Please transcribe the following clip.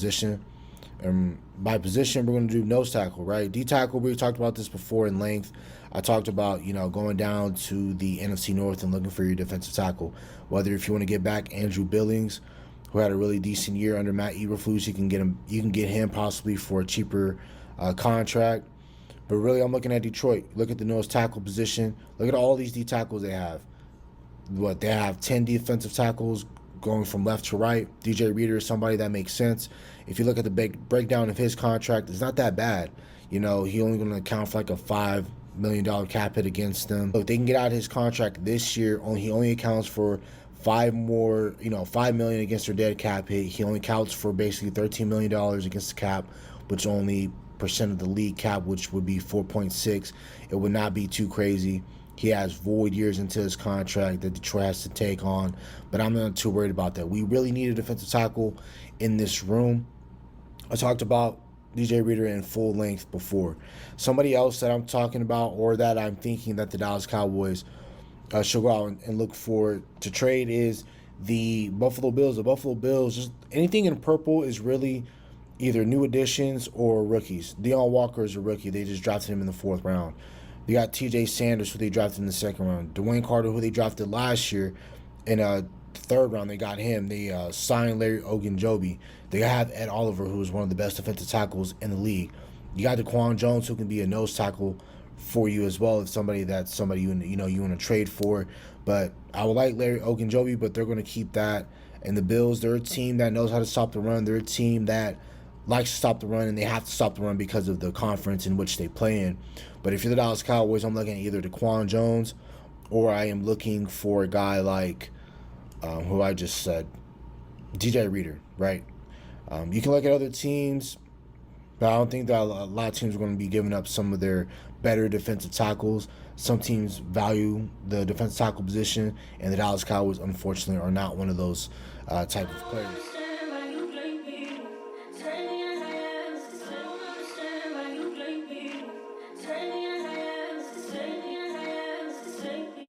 position. By position, we're going to do nose tackle, right? D tackle, we talked about this before in length. I talked about, going down to the NFC North and looking for your defensive tackle. Whether if you want to get back Andrew Billings, who had a really decent year under Matt Eberflus, you can get him possibly for a cheaper contract. But really, I'm looking at Detroit. Look at the nose tackle position. Look at all these D tackles they have. They have 10 defensive tackles going from left to right. DJ Reader is somebody that makes sense. If you look at the breakdown of his contract, it's not that bad. He only going to account for like a $5 million cap hit against them. If they can get out his contract this year, he only accounts for $5 million against their dead cap hit. He only counts for basically $13 million against the cap, which only percent of the league cap, which would be 4.6. It would not be too crazy. He has void years into his contract that Detroit has to take on, but I'm not too worried about that. We really need a defensive tackle in this room. I talked about DJ Reader in full length before. Somebody else that I'm talking about, or that I'm thinking that the Dallas Cowboys should go out and look for to trade, is the Buffalo Bills. The Buffalo Bills, just anything in purple is really either new additions or rookies. Deion Walker is a rookie. They just drafted him in the 4th round. They got TJ Sanders, who they drafted in the 2nd round. Dwayne Carter, who they drafted last year in the 3rd round. They got him. They signed Larry Ogunjobi. They have Ed Oliver, who is one of the best defensive tackles in the league. You got DaQuan Jones, who can be a nose tackle for you as well. If somebody you want to trade for. But I would like Larry Ogunjobi, but they're going to keep that. And the Bills, they're a team that knows how to stop the run. They're a team that likes to stop the run, and they have to stop the run because of the conference in which they play in. But if you're the Dallas Cowboys, I'm looking at either DaQuan Jones, or I am looking for a guy like who I just said, DJ Reader, right? You can look at other teams, but I don't think that a lot of teams are going to be giving up some of their better defensive tackles. Some teams value the defensive tackle position, and the Dallas Cowboys, unfortunately, are not one of those type of players.